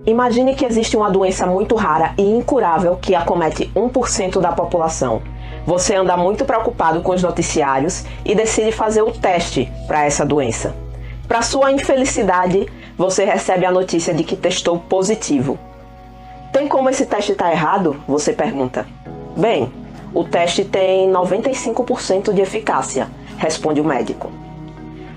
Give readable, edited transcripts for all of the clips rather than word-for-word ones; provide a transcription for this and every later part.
Imagine que existe uma doença muito rara e incurável que acomete 1% da população. Você anda muito preocupado com os noticiários e decide fazer o teste para essa doença. Para sua infelicidade, você recebe a notícia de que testou positivo. Tem como esse teste estar errado? Você pergunta. Bem, o teste tem 95% de eficácia, responde o médico.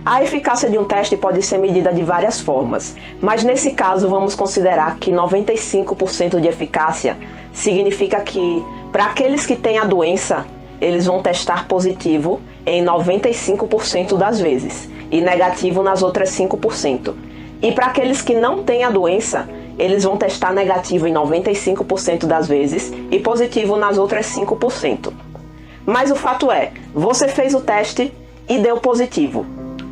A eficácia de um teste pode ser medida de várias formas, mas nesse caso vamos considerar que 95% de eficácia significa que, para aqueles que têm a doença, eles vão testar positivo em 95% das vezes e negativo nas outras 5%. E para aqueles que não têm a doença, eles vão testar negativo em 95% das vezes e positivo nas outras 5%. Mas o fato é, você fez o teste e deu positivo.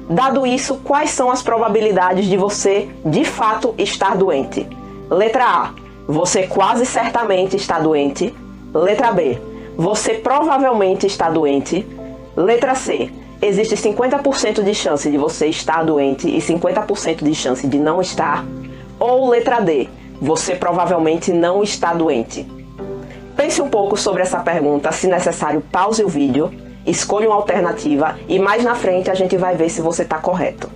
Dado isso, quais são as probabilidades de você, de fato, estar doente? Letra A. Você quase certamente está doente. Letra B. Você provavelmente está doente. Letra C. Existe 50% de chance de você estar doente e 50% de chance de não estar. Ou letra D. Você provavelmente não está doente. Pense um pouco sobre essa pergunta, se necessário pause o vídeo, escolha uma alternativa e mais na frente a gente vai ver se você está correto.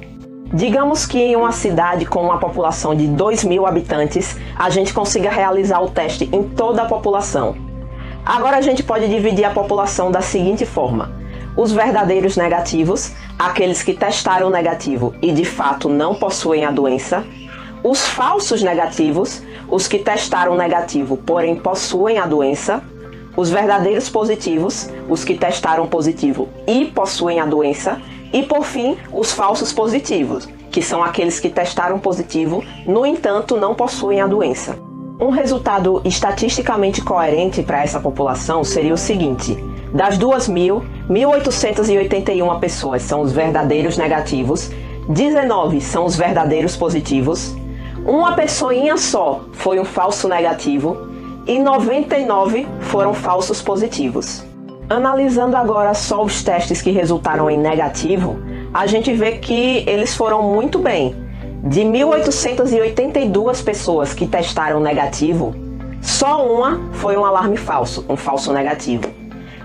Digamos que em uma cidade com uma população de 2.000 habitantes, a gente consiga realizar o teste em toda a população. Agora a gente pode dividir a população da seguinte forma. Os verdadeiros negativos, aqueles que testaram negativo e de fato não possuem a doença. Os falsos negativos, os que testaram negativo, porém possuem a doença. Os verdadeiros positivos, os que testaram positivo e possuem a doença. E por fim, os falsos positivos, que são aqueles que testaram positivo, no entanto não possuem a doença. Um resultado estatisticamente coerente para essa população seria o seguinte: das 2.000, 1.881 pessoas são os verdadeiros negativos, 19 são os verdadeiros positivos, uma pessoinha só foi um falso negativo e 99 foram falsos positivos. Analisando agora só os testes que resultaram em negativo, a gente vê que eles foram muito bem. De 1.882 pessoas que testaram negativo, só uma foi um alarme falso, um falso negativo.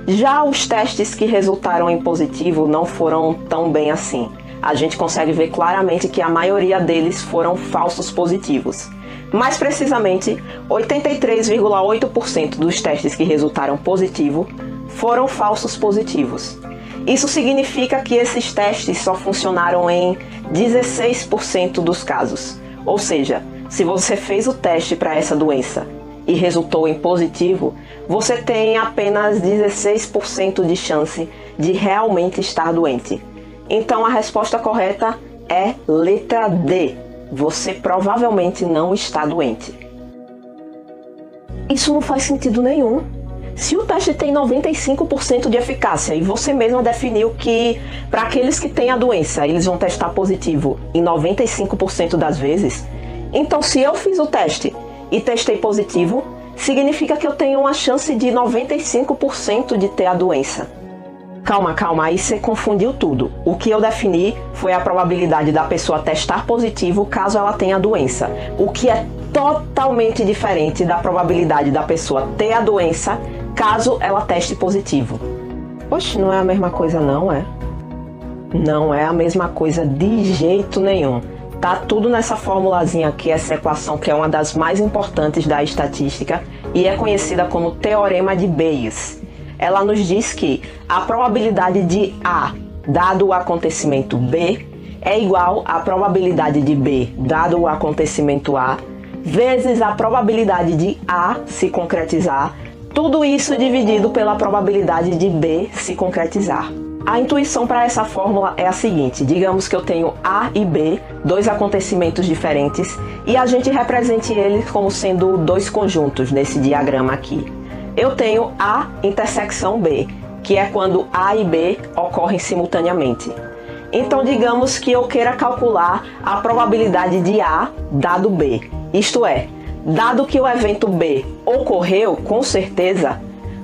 Já os testes que resultaram em positivo não foram tão bem assim. A gente consegue ver claramente que a maioria deles foram falsos positivos. Mais precisamente, 83,8% dos testes que resultaram positivo foram falsos positivos. Isso significa que esses testes só funcionaram em 16% dos casos. Ou seja, se você fez o teste para essa doença e resultou em positivo, você tem apenas 16% de chance de realmente estar doente. Então a resposta correta é letra D. Você provavelmente não está doente. Isso não faz sentido nenhum. Se o teste tem 95% de eficácia e você mesma definiu que para aqueles que têm a doença, eles vão testar positivo em 95% das vezes, então se eu fiz o teste e testei positivo, significa que eu tenho uma chance de 95% de ter a doença. Calma, aí você confundiu tudo. O que eu defini foi a probabilidade da pessoa testar positivo caso ela tenha a doença, o que é totalmente diferente da probabilidade da pessoa ter a doença caso ela teste positivo. Oxe, não é a mesma coisa não, é? Não é a mesma coisa de jeito nenhum. Tá tudo nessa formulazinha aqui, essa equação que é uma das mais importantes da estatística e é conhecida como Teorema de Bayes. Ela nos diz que a probabilidade de A dado o acontecimento B é igual à probabilidade de B dado o acontecimento A vezes a probabilidade de A se concretizar, tudo isso dividido pela probabilidade de B se concretizar. A intuição para essa fórmula é a seguinte: digamos que eu tenho A e B, dois acontecimentos diferentes, e a gente represente eles como sendo dois conjuntos nesse diagrama aqui. Eu tenho A intersecção B, que é quando A e B ocorrem simultaneamente. Então digamos que eu queira calcular a probabilidade de A dado B. Isto é, dado que o evento B ocorreu com certeza,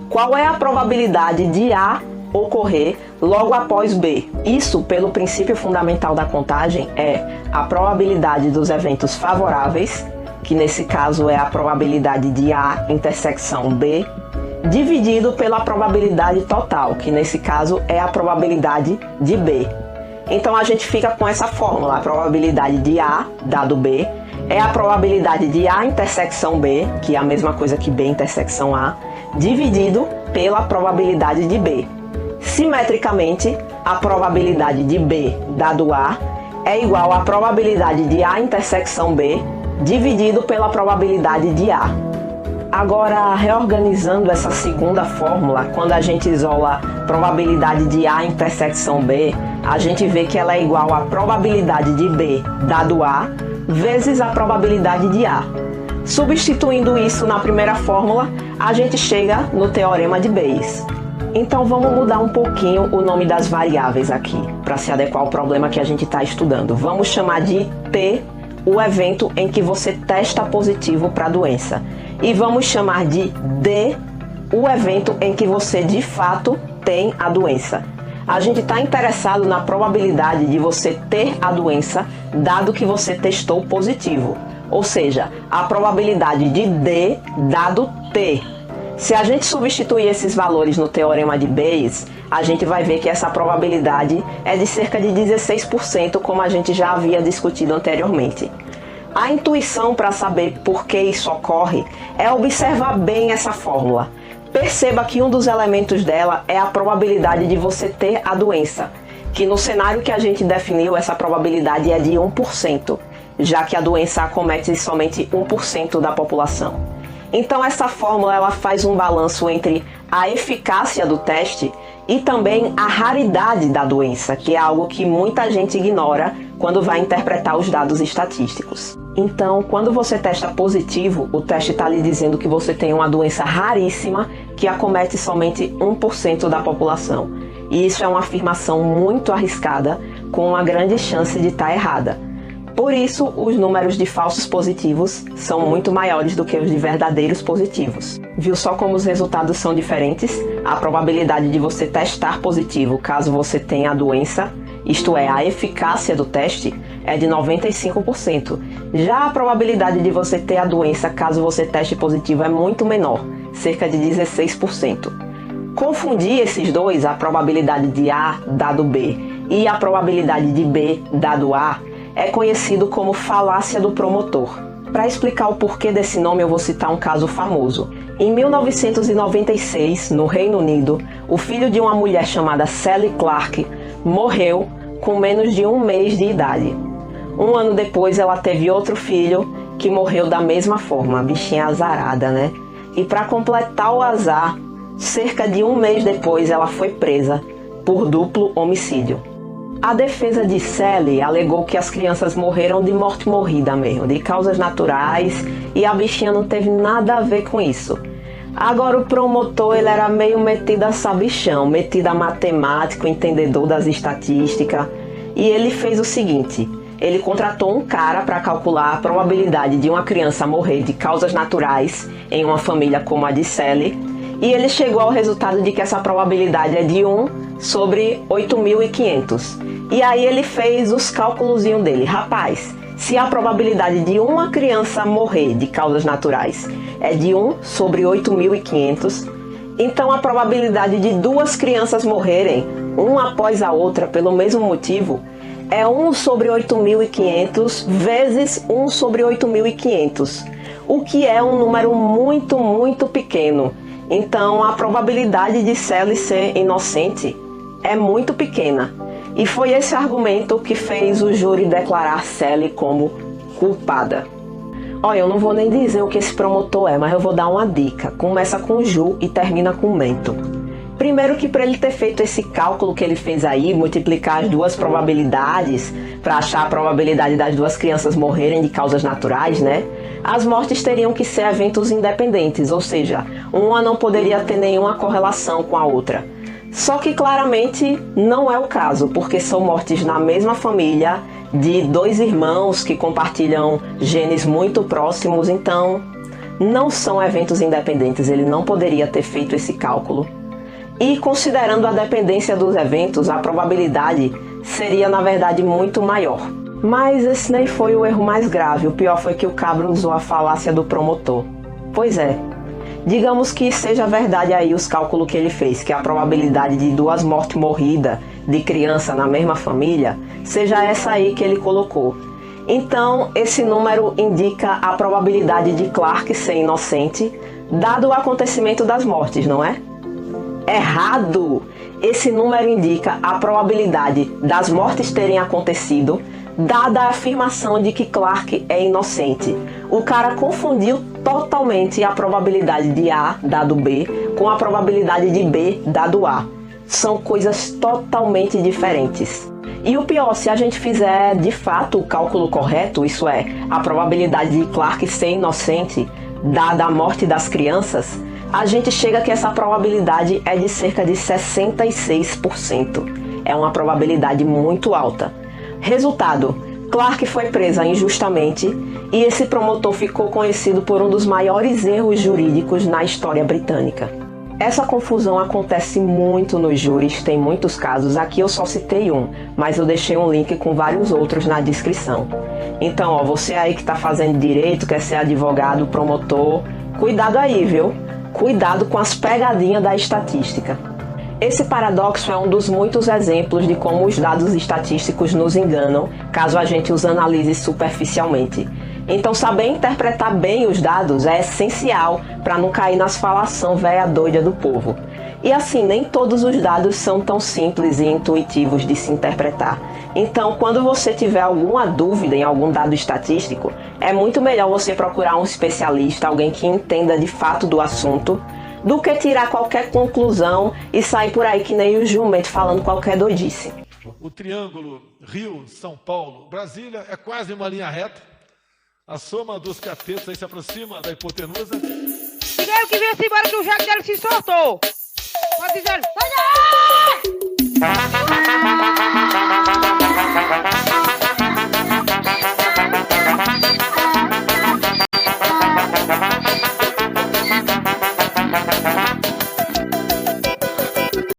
qual é a probabilidade de A ocorrer logo após B? Isso, pelo princípio fundamental da contagem, é a probabilidade dos eventos favoráveis que nesse caso é a probabilidade de A intersecção B, dividido pela probabilidade total, que nesse caso é a probabilidade de B. Então a gente fica com essa fórmula: a probabilidade de A dado B é a probabilidade de A intersecção B, que é a mesma coisa que B intersecção A, dividido pela probabilidade de B. Simetricamente, a probabilidade de B dado A é igual à probabilidade de A intersecção B dividido pela probabilidade de A. Agora, reorganizando essa segunda fórmula, quando a gente isola a probabilidade de A intersecção B, a gente vê que ela é igual à probabilidade de B dado A vezes a probabilidade de A. Substituindo isso na primeira fórmula, a gente chega no teorema de Bayes. Então vamos mudar um pouquinho o nome das variáveis aqui, para se adequar ao problema que a gente está estudando. Vamos chamar de T o evento em que você testa positivo para a doença. E vamos chamar de D o evento em que você de fato tem a doença. A gente está interessado na probabilidade de você ter a doença, dado que você testou positivo. Ou seja, a probabilidade de D dado T. Se a gente substituir esses valores no teorema de Bayes, a gente vai ver que essa probabilidade é de cerca de 16%, como a gente já havia discutido anteriormente. A intuição para saber por que isso ocorre é observar bem essa fórmula. Perceba que um dos elementos dela é a probabilidade de você ter a doença, que no cenário que a gente definiu, essa probabilidade é de 1%, já que a doença acomete somente 1% da população. Então essa fórmula ela faz um balanço entre a eficácia do teste e também a raridade da doença, que é algo que muita gente ignora quando vai interpretar os dados estatísticos. Então, quando você testa positivo, o teste está lhe dizendo que você tem uma doença raríssima que acomete somente 1% da população. E isso é uma afirmação muito arriscada, com uma grande chance de estar errada. Por isso, os números de falsos positivos são muito maiores do que os de verdadeiros positivos. Viu só como os resultados são diferentes? A probabilidade de você testar positivo caso você tenha a doença, isto é, a eficácia do teste, é de 95%. Já a probabilidade de você ter a doença caso você teste positivo é muito menor, cerca de 16%. Confundir esses dois, a probabilidade de A dado B e a probabilidade de B dado A, é conhecido como falácia do promotor. Para explicar o porquê desse nome, eu vou citar um caso famoso. Em 1996, no Reino Unido, o filho de uma mulher chamada Sally Clark morreu com menos de um mês de idade. Um ano depois, ela teve outro filho que morreu da mesma forma, a bichinha azarada, né? E para completar o azar, cerca de um mês depois, ela foi presa por duplo homicídio. A defesa de Sally alegou que as crianças morreram de morte morrida mesmo, de causas naturais, e a bichinha não teve nada a ver com isso. Agora o promotor, ele era meio metido a sabichão, metido a matemático, entendedor das estatísticas, e ele fez o seguinte: ele contratou um cara para calcular a probabilidade de uma criança morrer de causas naturais em uma família como a de Sally, e ele chegou ao resultado de que essa probabilidade é de 1 sobre 8.500. E aí ele fez os cálculozinhos dele. Rapaz, se a probabilidade de uma criança morrer de causas naturais é de 1 sobre 8.500, então a probabilidade de duas crianças morrerem, uma após a outra, pelo mesmo motivo, é 1 sobre 8.500 vezes 1 sobre 8.500, o que é um número muito, muito pequeno. Então a probabilidade de Sally ser inocente é muito pequena. E foi esse argumento que fez o júri declarar Sally como culpada. Olha, eu não vou nem dizer o que esse promotor é, mas eu vou dar uma dica. Começa com Ju e termina com Mento. Primeiro que para ele ter feito esse cálculo que ele fez aí, multiplicar as duas probabilidades para achar a probabilidade das duas crianças morrerem de causas naturais, né? As mortes teriam que ser eventos independentes, ou seja, uma não poderia ter nenhuma correlação com a outra. Só que claramente não é o caso, porque são mortes na mesma família, de dois irmãos que compartilham genes muito próximos, então não são eventos independentes, ele não poderia ter feito esse cálculo. E considerando a dependência dos eventos, a probabilidade seria na verdade muito maior. Mas esse nem foi o erro mais grave, o pior foi que o cabra usou a falácia do promotor. Pois é, digamos que seja verdade aí os cálculos que ele fez, que a probabilidade de 2 mortes morridas de criança na mesma família seja essa aí que ele colocou. Então, esse número indica a probabilidade de Clark ser inocente, dado o acontecimento das mortes, não é? Errado! Esse número indica a probabilidade das mortes terem acontecido, dada a afirmação de que Clark é inocente. O cara confundiu totalmente a probabilidade de A dado B com a probabilidade de B dado A. São coisas totalmente diferentes. E o pior, se a gente fizer de fato o cálculo correto, isso é, a probabilidade de Clark ser inocente, dada a morte das crianças, a gente chega que essa probabilidade é de cerca de 66%. É uma probabilidade muito alta. Resultado, Clark foi presa injustamente e esse promotor ficou conhecido por um dos maiores erros jurídicos na história britânica. Essa confusão acontece muito nos júris, tem muitos casos, aqui eu só citei um, mas eu deixei um link com vários outros na descrição. Então, você aí que está fazendo direito, quer ser advogado, promotor, cuidado aí, viu? Cuidado com as pegadinhas da estatística. Esse paradoxo é um dos muitos exemplos de como os dados estatísticos nos enganam, caso a gente os analise superficialmente. Então, saber interpretar bem os dados é essencial para não cair nas falação véia doida do povo. E assim, nem todos os dados são tão simples e intuitivos de se interpretar. Então, quando você tiver alguma dúvida em algum dado estatístico, é muito melhor você procurar um especialista, alguém que entenda de fato do assunto, do que tirar qualquer conclusão e sair por aí que nem o jumento falando qualquer doidice. O triângulo Rio-São Paulo-Brasília é quase uma linha reta. A soma dos catetos aí se aproxima da hipotenusa. Diga que vem-se embora que o Jack dele se soltou. Pode dizer, sai daí!